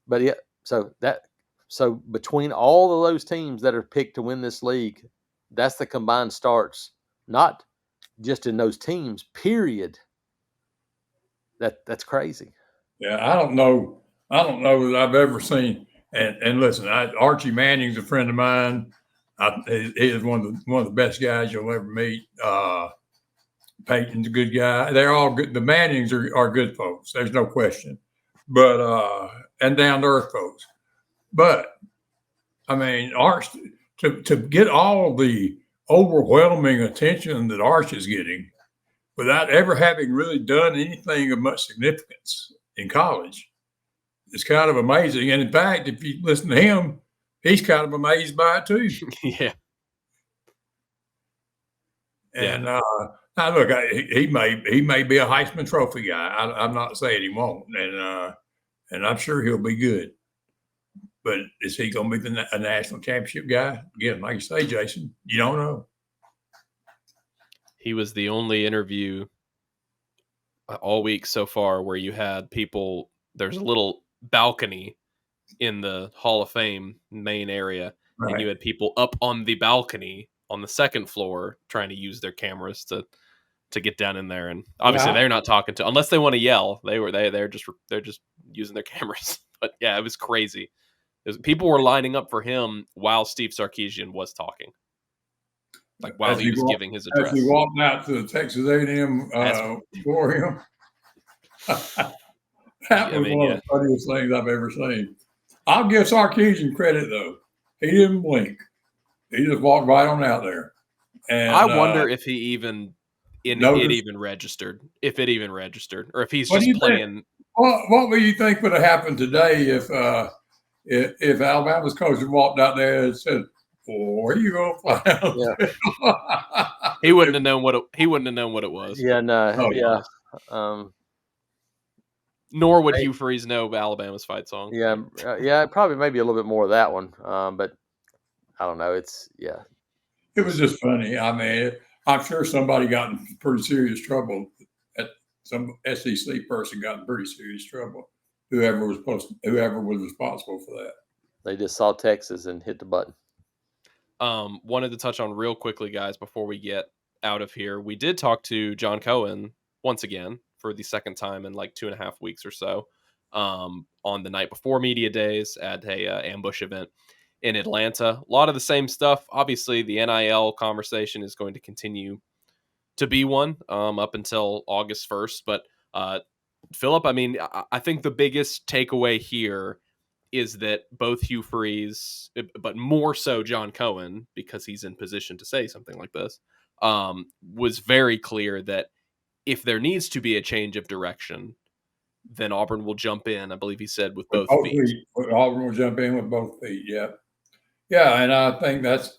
But yeah, so between all of those teams that are picked to win this league, that's the combined starts, not just in those teams. Period. That's crazy. Yeah, I don't know that I've ever seen. And listen, Archie Manning's a friend of mine. He is one of the best guys you'll ever meet. Peyton's a good guy. They're all good. The Mannings are good folks. There's no question. But and down to earth folks. But I mean, Arch to get all the overwhelming attention that Arch is getting without ever having really done anything of much significance in college, it's kind of amazing. And in fact, if you listen to him, he's kind of amazed by it too. Yeah. And now look, he may be a Heisman Trophy guy. I'm not saying he won't, and I'm sure he'll be good. But is he going to be a national championship guy? Again, like you say, Jason, you don't know. He was the only interview all week so far where you had people. There's a little balcony in the Hall of Fame main area, and you had people up on the balcony on the second floor trying to use their cameras to get down in there. And obviously they're not talking to, unless they want to yell. They're just using their cameras. But yeah, it was crazy. People were lining up for him while Steve Sarkisian was talking, like while he was giving his address. As he walked out to the Texas A&M Auditorium. That was one of the funniest things I've ever seen. I'll give Sarkisian credit, though. He didn't blink. He just walked right on out there. And I wonder if he even registered. If it even registered, or if he's just playing. What would you think would have happened today if Alabama's coach had walked out there and said, "Where you going to fly out?" Yeah. He wouldn't have known what it was. Yeah, no, yeah. Nor would Hugh Freeze know Alabama's fight song. Yeah, probably maybe a little bit more of that one. But I don't know. It was just funny. I mean, I'm sure somebody got in pretty serious trouble. Some SEC person got in pretty serious trouble. Whoever was responsible for that. They just saw Texas and hit the button. Wanted to touch on real quickly, guys, before we get out of here. We did talk to John Cohen once again for the second time in like 2.5 weeks or so, on the night before media days at a ambush event in Atlanta. A lot of the same stuff. Obviously, the NIL conversation is going to continue to be one up until August 1st. But Philip, I mean, I think the biggest takeaway here is that both Hugh Freeze, but more so John Cohen, because he's in position to say something like this, was very clear that if there needs to be a change of direction, then Auburn will jump in, I believe he said, with both feet. Auburn will jump in with both feet, yeah. Yeah, and I think that's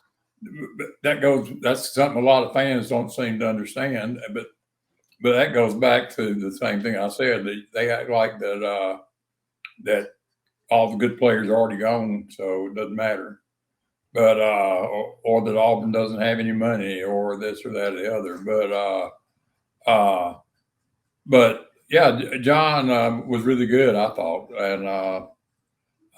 something a lot of fans don't seem to understand, but that goes back to the same thing I said. They act like that all the good players are already gone, so it doesn't matter. But or that Auburn doesn't have any money, or this or that or the other. But yeah, John was really good, I thought,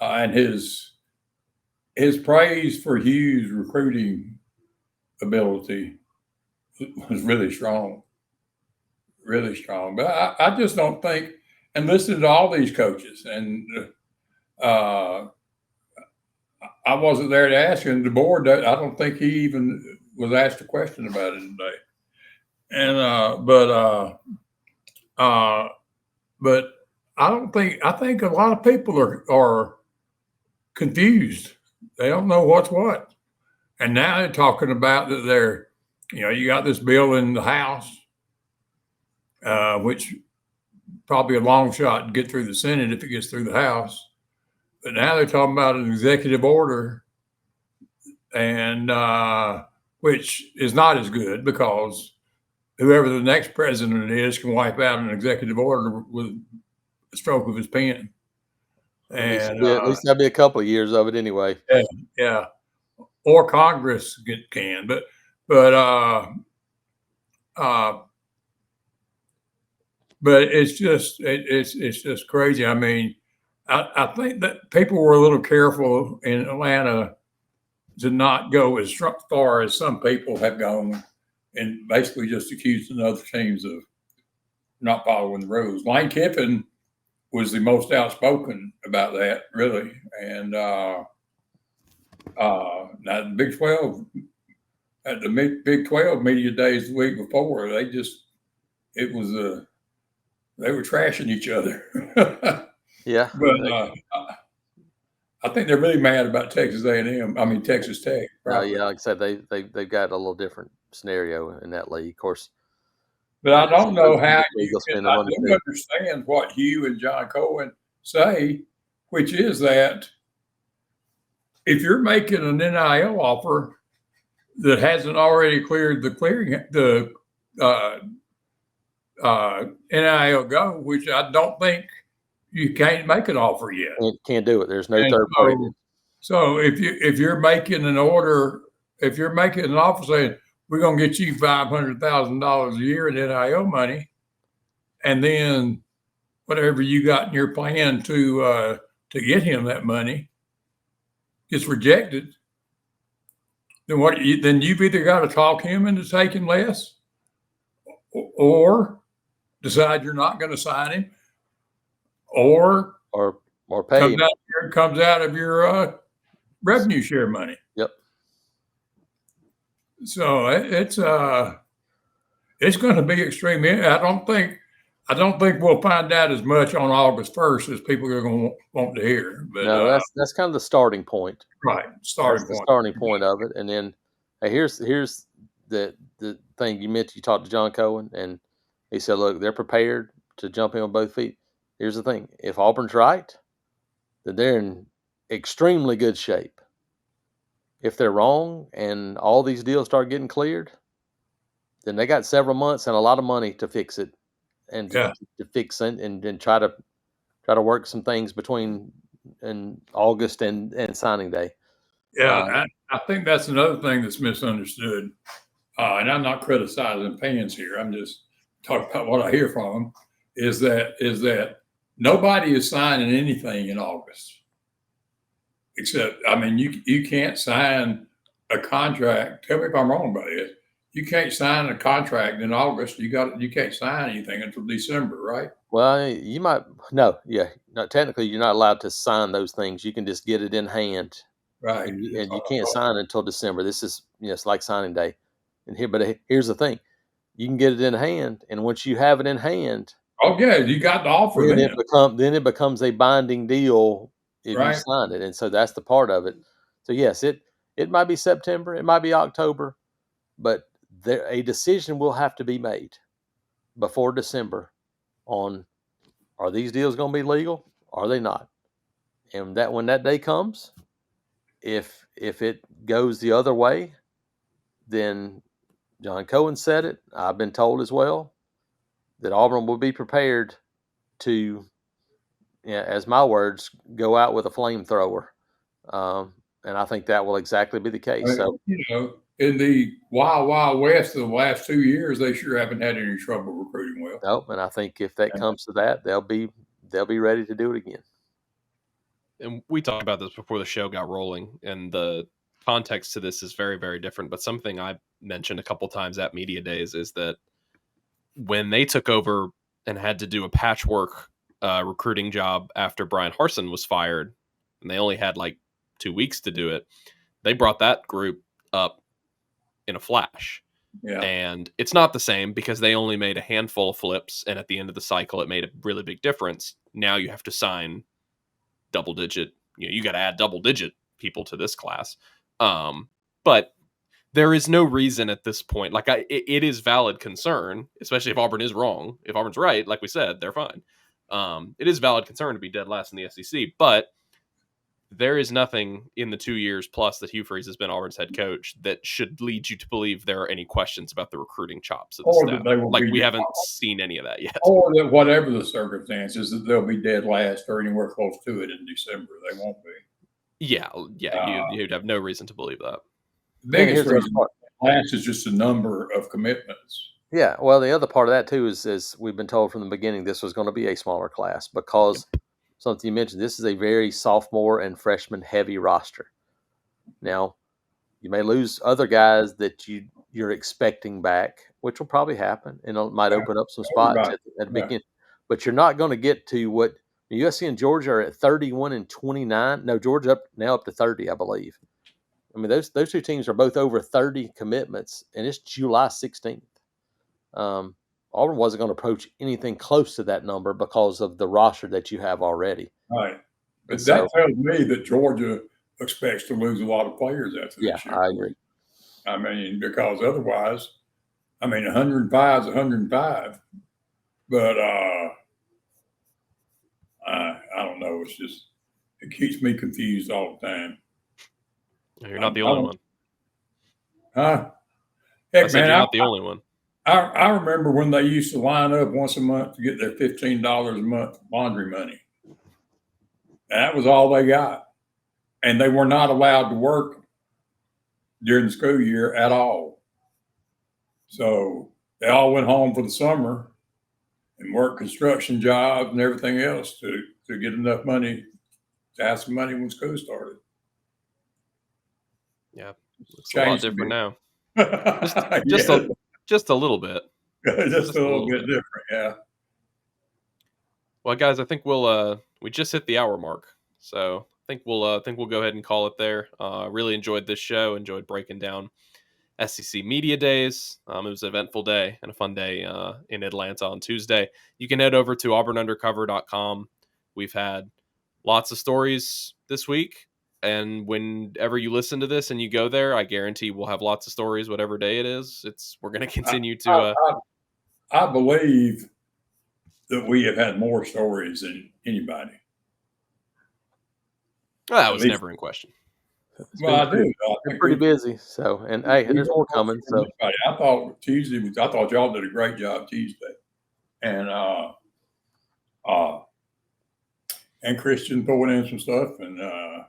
and his praise for Hugh's recruiting ability was really strong. But I just don't think, and listen to all these coaches, and I wasn't there to ask him. The board, I don't think he even was asked a question about it today. And but I think a lot of people are confused. They don't know what's what. And now they're talking about that you got this bill in the House, which probably a long shot to get through the Senate if it gets through the House. But now they're talking about an executive order, and which is not as good, because whoever the next president is can wipe out an executive order with a stroke of his pen. And at least that'll be a couple of years of it anyway. Yeah. Or Congress can, but it's just crazy. I mean, I think that people were a little careful in Atlanta to not go as far as some people have gone, and basically just accusing other teams of not following the rules. Lane Kiffin was the most outspoken about that, really. And now the Big 12, at the Big 12 media days the week before, they were trashing each other. Yeah. But I think they're really mad about Texas A&M. I mean, Texas Tech. Yeah, like I said, they've got a little different scenario in that league, of course. But I don't know how I don't understand what Hugh and John Cohen say, which is that if you're making an NIL offer that hasn't already cleared the NIL go, which I don't think you can't make an offer yet. You can't do it. There's no third party. So if you're making an order, if you're making an offer saying we're going to get you $500,000 a year in NIL money, and then whatever you got in your plan to get him that money gets rejected, then you've either got to talk him into taking less, or decide you're not going to sign him, or pay him. Comes out of your revenue share money. Yep. So it's going to be extreme. I don't think we'll find out as much on August 1st as people are going to want to hear. But no, that's kind of the starting point. Right, starting point of it. And then here's the thing you mentioned. You talked to John Cohen, and he said, "Look, they're prepared to jump in on both feet." Here's the thing: if Auburn's right, then they're in extremely good shape. If they're wrong and all these deals start getting cleared, then they got several months and a lot of money to fix it, and to fix it, and try to work some things between in August and signing day. Yeah, I think that's another thing that's misunderstood. And I'm not criticizing fans here. I'm just talking about what I hear from them. Is that nobody is signing anything in August, except, I mean, you can't sign a contract. Tell me if I'm wrong about this. You can't sign a contract in August. You can't sign anything until December, right? Well, you might no, technically you're not allowed to sign those things. You can just get it in hand, right? And you can't sign until December. This is it's like signing day. But here's the thing: you can get it in hand, and once you have it in hand, oh yeah, you got the offer. Then it becomes a binding deal if you sign it, and so that's the part of it. So yes, it might be September, it might be October, but a decision will have to be made before December on, are these deals going to be legal? Are they not? And that when that day comes, if it goes the other way, then John Cohen said it. I've been told as well that Auburn will be prepared to, as my words, go out with a flamethrower. And I think that will exactly be the case. So, in the Wild Wild West of the last 2 years, they sure haven't had any trouble recruiting well. Nope. And I think if that comes to that, they'll be ready to do it again. And we talked about this before the show got rolling, and the context to this is very, very different. But something I mentioned a couple times at media days is that when they took over and had to do a patchwork recruiting job after Brian Harsin was fired, and they only had like 2 weeks to do it, they brought that group up in a flash. Yeah. And it's not the same because they only made a handful of flips, and at the end of the cycle, it made a really big difference. Now you have to sign double digit, you got to add double digit people to this class. But there is no reason at this point. Like it is valid concern, especially if Auburn is wrong. If Auburn's right, like we said, they're fine. It is valid concern to be dead last in the SEC, but there is nothing in the 2 years plus that Hugh Freeze has been Auburn's head coach that should lead you to believe there are any questions about the recruiting chops of the staff. Like we haven't seen any of that yet. Or that whatever the circumstances, that they'll be dead last or anywhere close to it in December. They won't be. Yeah, you'd have no reason to believe that. The biggest reason last is just the number of commitments. Yeah, well, the other part of that too is we've been told from the beginning this was going to be a smaller class because something you mentioned, this is a very sophomore and freshman heavy roster. Now, you may lose other guys that you're expecting back, which will probably happen, and it might open up some spots at the beginning. But you're not going to get to what USC and Georgia are at 31 and 29. No, Georgia up to 30, I believe. I mean, those two teams are both over 30 commitments, and it's July 16th. Auburn wasn't going to approach anything close to that number because of the roster that you have already. Right. But that tells me that Georgia expects to lose a lot of players after this year. I agree. I mean, because otherwise, 105 is 105. But I don't know. It's just, it keeps me confused all the time. You're not the only one. Huh? Heck, man, you're not the only one. I remember when they used to line up once a month to get their $15 a month laundry money. And that was all they got. And they were not allowed to work during the school year at all. So they all went home for the summer. and work construction jobs and everything else to get enough money to have some money when school started. Yeah, it's a lot Changed a different now. bit. Just a little bit. Just a little bit different, yeah. Well, guys, I think we just hit the hour mark, so I think we'll go ahead and call it there. Really enjoyed this show. Enjoyed breaking down SEC Media Days. It was an eventful day and a fun day in Atlanta on Tuesday. You can head over to auburnundercover.com. We've had lots of stories this week, and whenever you listen to this and you go there, I guarantee we'll have lots of stories whatever day it is. We're going to continue to. I believe that we have had more stories than anybody. That was never in question. Well, I do. Been pretty busy, so and there's more coming. So I thought I thought y'all did a great job Tuesday, and Christian throwing in some stuff, and I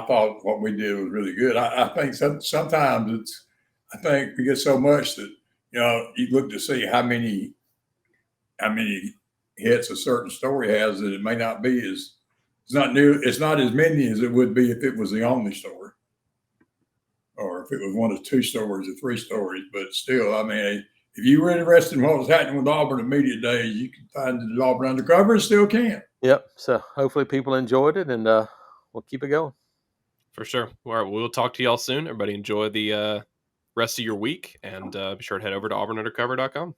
thought what we did was really good. I think sometimes I think we get so much that you look to see how many hits a certain story has that it may not be as. It's not as many as it would be if it was the only story, or if it was one of 2 stories or 3 stories. But still, I mean, if you were interested in what was happening with Auburn in Media Days, you can find it at Auburn Undercover and still can. Yep. So hopefully people enjoyed it, and we'll keep it going. For sure. All right. We'll talk to y'all soon. Everybody enjoy the rest of your week, and be sure to head over to auburnundercover.com.